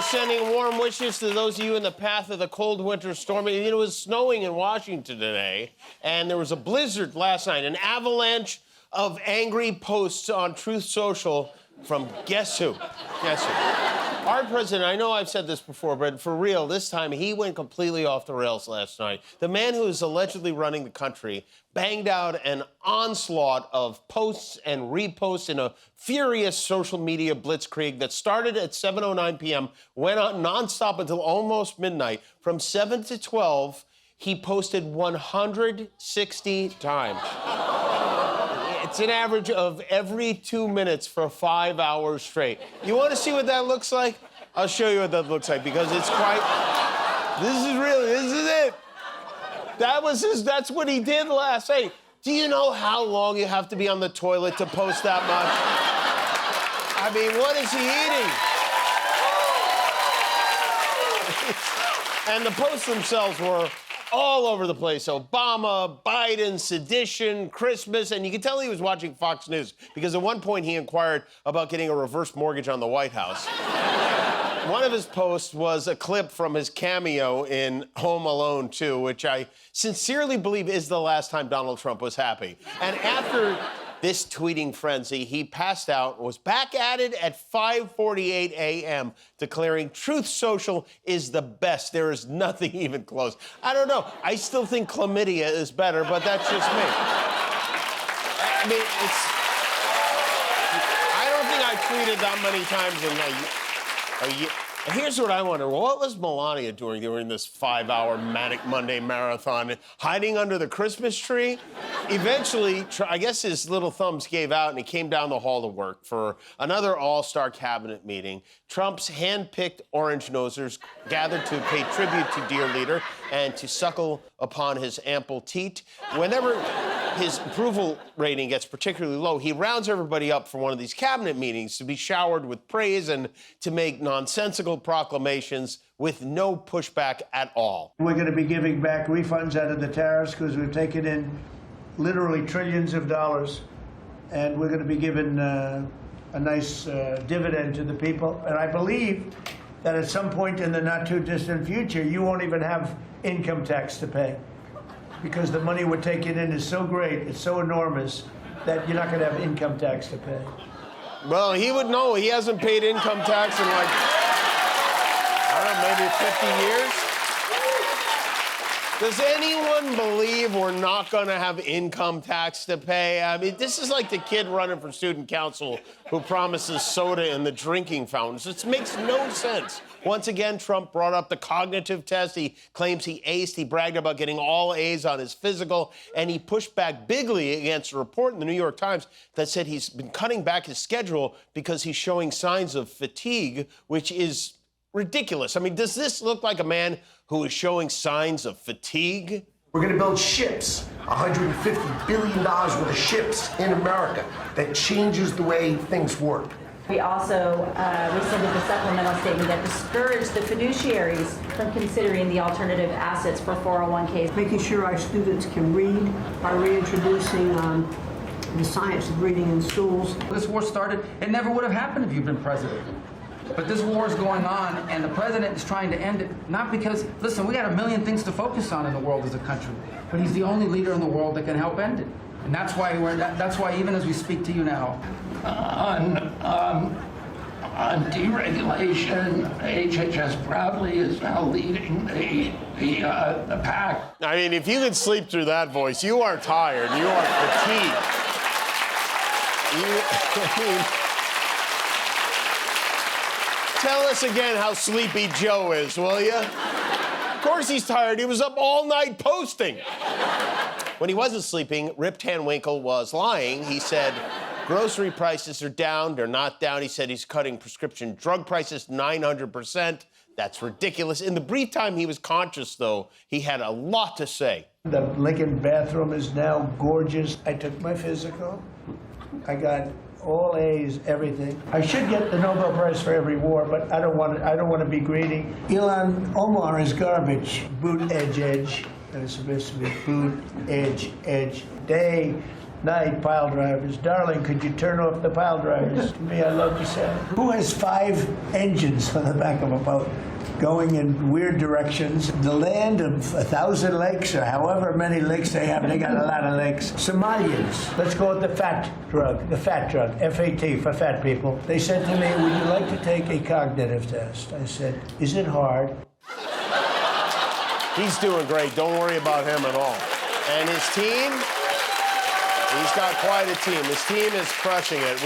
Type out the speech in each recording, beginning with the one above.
sending warm wishes to those of you in the path of the cold winter storm. It was snowing in Washington today, and there was a blizzard last night, an avalanche of angry posts on Truth Social from guess who? Guess who? Our president, I know I've said this before, but for real, this time he went completely off the rails last night. The man who is allegedly running the country banged out an onslaught of posts and reposts in a furious social media blitzkrieg that started at 7:09 p.m., went on nonstop until almost midnight. From 7 to 12, he posted 160 times. It's an average of every 2 minutes for 5 hours straight. You want to see what that looks like? I'll show you what that looks like because it's quite... This is it. That's what he did last night. Do you know how long you have to be on the toilet to post that much? I mean, what is he eating? And the posts themselves were all over the place. Obama, Biden, sedition, Christmas, and you can tell he was watching Fox News because at one point he inquired about getting a reverse mortgage on the White House. One of his posts was a clip from his cameo in Home Alone 2, which I sincerely believe is the last time Donald Trump was happy. And after this tweeting frenzy, he passed out and was back at it at 5:48 a.m., declaring Truth Social is the best. There is nothing even close. I don't know. I still think chlamydia is better, but that's just me. I mean, I don't think I tweeted that many times in a year. Here's what I wonder. What was Melania doing during this 5-hour Manic Monday marathon? Hiding under the Christmas tree? Eventually, I guess his little thumbs gave out and he came down the hall to work for another all-star cabinet meeting. Trump's hand-picked orange nosers gathered to pay tribute to dear leader and to suckle upon his ample teat. Whenever his approval rating gets particularly low, he rounds everybody up for one of these cabinet meetings to be showered with praise and to make nonsensical proclamations with no pushback at all. We're going to be giving back refunds out of the tariffs because we've taken in literally trillions of dollars, and we're going to be giving a nice dividend to the people. And I believe that at some point in the not-too-distant future, you won't even have income tax to pay because the money we're taking in is so great, it's so enormous, that you're not going to have income tax to pay. Well, he would know. He hasn't paid income tax in, like, I don't know, maybe 50 years? Does anyone believe we're not going to have income tax to pay? I mean, this is like the kid running for student council who promises soda in the drinking fountains. It makes no sense. Once again, Trump brought up the cognitive test. He claims he aced. He bragged about getting all A's on his physical, and he pushed back bigly against a report in the New York Times that said he's been cutting back his schedule because he's showing signs of fatigue, which is ridiculous. I mean, does this look like a man who is showing signs of fatigue? We're going to build ships, $150 billion worth of ships in America that changes the way things work. We also rescinded the supplemental statement that discouraged the fiduciaries from considering the alternative assets for 401ks. Making sure our students can read by reintroducing the science of reading in schools. This war started, it never would have happened if you'd been president. But this war is going on, and the president is trying to end it, not because, listen, we got a million things to focus on in the world as a country, but he's the only leader in the world that can help end it. And that's why that's why even as we speak to you now. On deregulation, HHS proudly is now leading the pack. I mean, if you could sleep through that voice, you are tired. You are fatigued. Tell us again how Sleepy Joe is, will you? Of course he's tired. He was up all night posting. When he wasn't sleeping, Rip Van Winkle was lying. He said grocery prices are down. They're not down. He said he's cutting prescription drug prices 900%. That's ridiculous. In the brief time he was conscious, though, he had a lot to say. The Lincoln bathroom is now gorgeous. I took my physical. I got all A's, everything. I should get the Nobel Prize for every war, but I don't want to be greedy. Ilhan Omar is garbage. Boot edge edge. And it's supposed to be boot edge edge. They Night, pile drivers. Darling, could you turn off the pile drivers? To me, I love to say. Who has 5 engines on the back of a boat going in weird directions? The land of 1,000 lakes, or however many lakes they have, they got a lot of lakes. Somalians, let's go with the fat drug, FAT, for fat people. They said to me, would you like to take a cognitive test? I said, is it hard? He's doing great. Don't worry about him at all. And his team, he's got quite a team. His team is crushing it.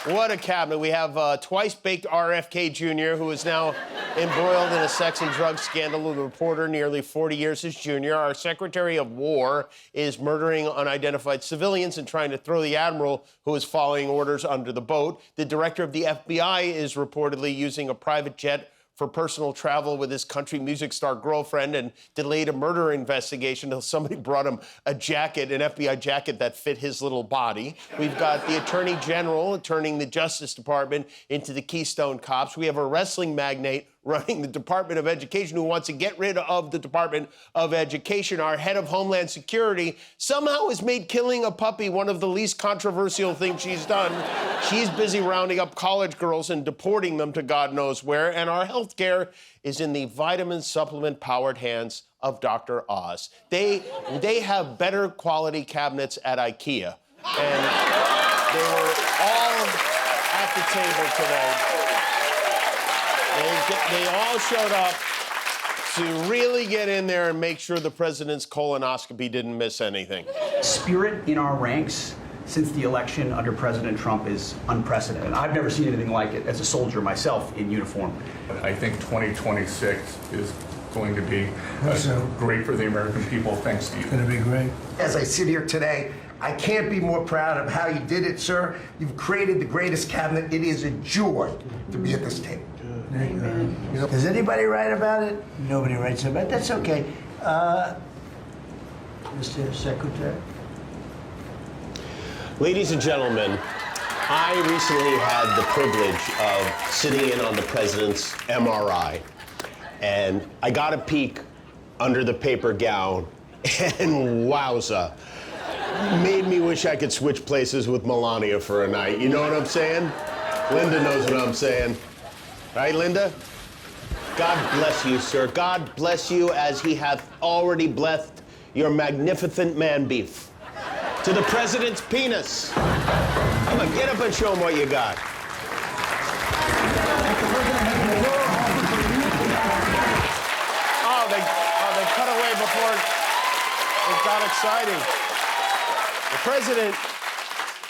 What a cabinet. We have twice-baked RFK Jr., who is now embroiled in a sex and drugs scandal with a reporter nearly 40 years his junior. Our Secretary of War is murdering unidentified civilians and trying to throw the admiral who is following orders under the boat. The director of the FBI is reportedly using a private jet for personal travel with his country music star girlfriend and delayed a murder investigation until somebody brought him a jacket, an FBI jacket that fit his little body. We've got the Attorney General turning the Justice Department into the Keystone Cops. We have a wrestling magnate running the Department of Education who wants to get rid of the Department of Education. Our head of Homeland Security somehow has made killing a puppy one of the least controversial things she's done. She's busy rounding up college girls and deporting them to God knows where. And our healthcare is in the vitamin supplement-powered hands of Dr. Oz. They have better quality cabinets at IKEA. And they were all at the table today. They all showed up to really get in there and make sure the president's colonoscopy didn't miss anything. Spirit in our ranks since the election under President Trump is unprecedented. I've never seen anything like it as a soldier myself in uniform. I think 2026 is going to be great for the American people, thanks to you. It's going to be great. As I sit here today, I can't be more proud of how you did it, sir. You've created the greatest cabinet. It is a joy to be at this table. Does anybody write about it? Nobody writes about it. That's okay. Mr. Secretary? Ladies and gentlemen, I recently had the privilege of sitting in on the president's MRI, and I got a peek under the paper gown, and wowza, made me wish I could switch places with Melania for a night. You know what I'm saying? Linda knows what I'm saying. Right, Linda? God bless you, sir. God bless you as he hath already blessed your magnificent man beef. To the president's penis. Come on, get up and show him what you got. They cut away before it got exciting. The president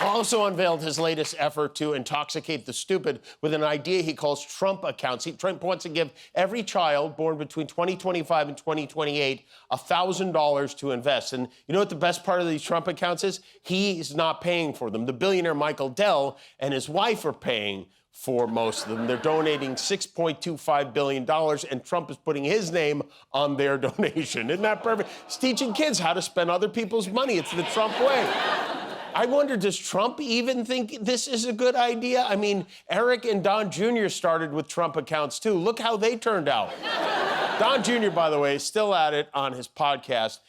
also unveiled his latest effort to intoxicate the stupid with an idea he calls Trump accounts. Trump wants to give every child born between 2025 and 2028 $1,000 to invest. And you know what the best part of these Trump accounts is? He's not paying for them. The billionaire Michael Dell and his wife are paying for most of them. They're donating $6.25 billion, and Trump is putting his name on their donation. Isn't that perfect? He's teaching kids how to spend other people's money. It's the Trump way. I wonder, does Trump even think this is a good idea? I mean, Eric and Don Jr. started with Trump accounts, too. Look how they turned out. Don Jr., by the way, is still at it on his podcast,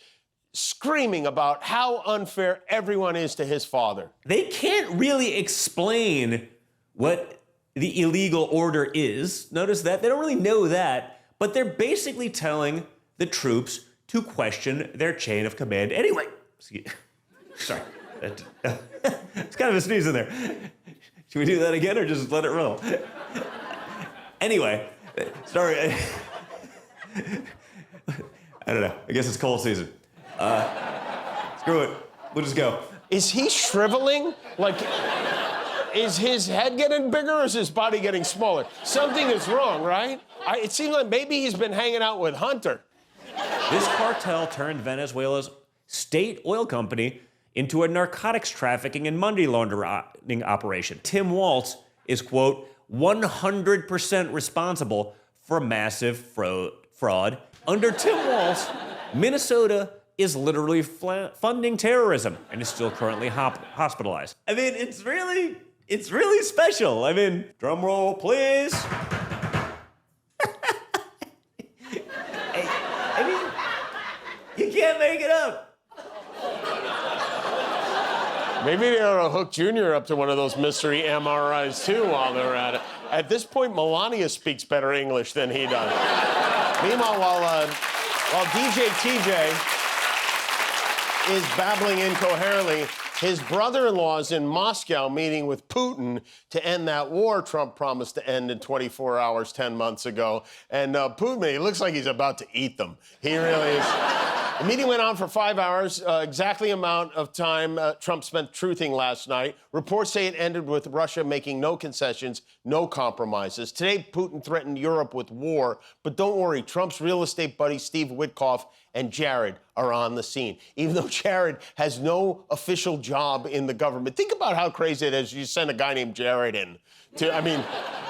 screaming about how unfair everyone is to his father. They can't really explain what the illegal order is. Notice that. They don't really know that, but they're basically telling the troops to question their chain of command anyway. Sorry. It's kind of a sneeze in there. Should we do that again or just let it roll? Anyway, sorry. I don't know. I guess it's cold season. Screw it. We'll just go. Is he shriveling? Like, is his head getting bigger or is his body getting smaller? Something is wrong, right? It seems like maybe he's been hanging out with Hunter. This cartel turned Venezuela's state oil company into a narcotics trafficking and money laundering operation. Tim Walz is, quote, 100% responsible for massive fraud. Under Tim Walz, Minnesota is literally funding terrorism and is still currently hospitalized. I mean, it's really special. I mean, drum roll, please. I mean, you can't make it up. Maybe they ought to hook Junior up to one of those mystery MRIs too while they're at it. At this point, Melania speaks better English than he does. Meanwhile, while DJ TJ is babbling incoherently, his brother-in-law is in Moscow meeting with Putin to end that war Trump promised to end in 24 hours 10 months ago. And Putin, he looks like he's about to eat them. He really is. The meeting went on for 5 hours, exactly amount of time Trump spent truthing last night. Reports say it ended with Russia making no concessions, no compromises. Today, Putin threatened Europe with war, but don't worry, Trump's real estate buddy Steve Witkoff and Jared are on the scene, even though Jared has no official job in the government. Think about how crazy it is you send a guy named Jared in.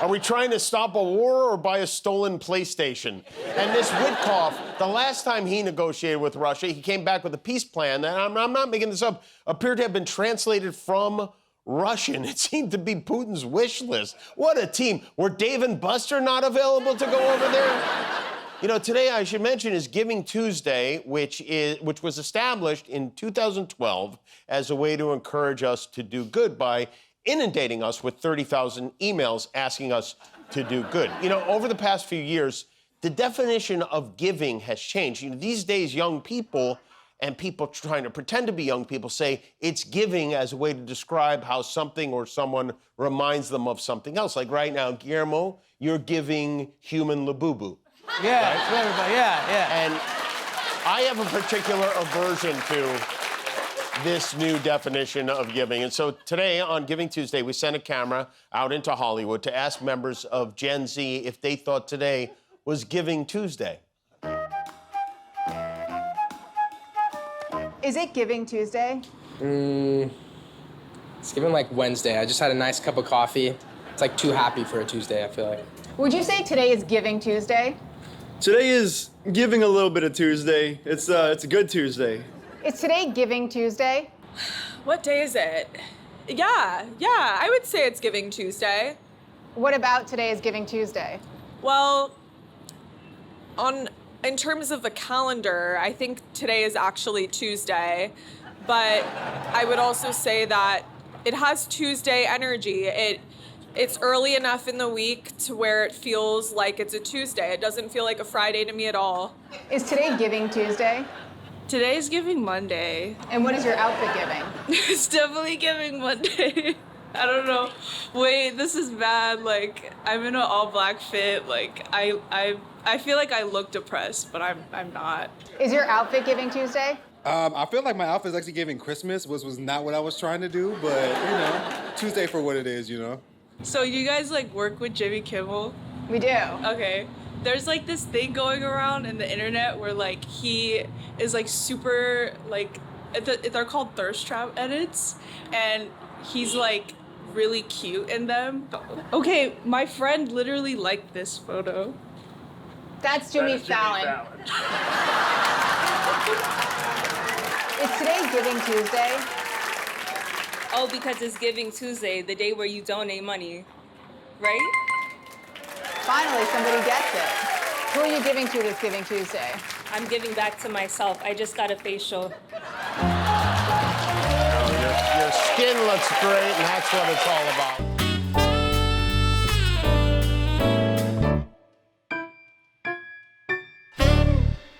Are we trying to stop a war or buy a stolen PlayStation? And this Witkoff, the last time he negotiated with Russia, he came back with a peace plan that, I'm not making this up, appeared to have been translated from Russian. It seemed to be Putin's wish list. What a team. Were Dave and Buster not available to go over there? You know, today I should mention is Giving Tuesday, which was established in 2012 as a way to encourage us to do good by inundating us with 30,000 emails asking us to do good. You know, over the past few years, the definition of giving has changed. You know, these days, young people and people trying to pretend to be young people say it's giving as a way to describe how something or someone reminds them of something else. Like right now, Guillermo, you're giving human Labubu. Yeah, right? to everybody, yeah. And I have a particular aversion to this new definition of giving. And so today on Giving Tuesday, we sent a camera out into Hollywood to ask members of Gen Z if they thought today was Giving Tuesday. Is it Giving Tuesday? It's giving like Wednesday. I just had a nice cup of coffee. It's like too happy for a Tuesday, I feel like. Would you say today is Giving Tuesday? Today is giving a little bit of Tuesday. It's a good Tuesday. Is today Giving Tuesday? What day is it? Yeah, I would say it's Giving Tuesday. What about today is Giving Tuesday? Well, in terms of the calendar, I think today is actually Tuesday, but I would also say that it has Tuesday energy. It's early enough in the week to where it feels like it's a Tuesday. It doesn't feel like a Friday to me at all. Is today Giving Tuesday? Today's Giving Monday. And what is your outfit giving? It's definitely Giving Monday. I don't know. Wait, this is bad. Like, I'm in an all-black fit. Like, I feel like I look depressed, but I'm not. Is your outfit Giving Tuesday? I feel like my outfit is actually giving Christmas, which was not what I was trying to do, but, you know, Tuesday for what it is, you know? So you guys, like, work with Jimmy Kimmel? We do. Okay. There's, like, this thing going around in the internet where, like, he is, like, super, like, they're called thirst trap edits, and he's, like, really cute in them. Okay, my friend literally liked this photo. That's Jimmy Fallon. Is today Giving Tuesday? Oh, because it's Giving Tuesday, the day where you donate money, right? Finally, somebody gets it. Who are you giving to this Giving Tuesday? I'm giving back to myself. I just got a facial. Your skin looks great, and that's what it's all about.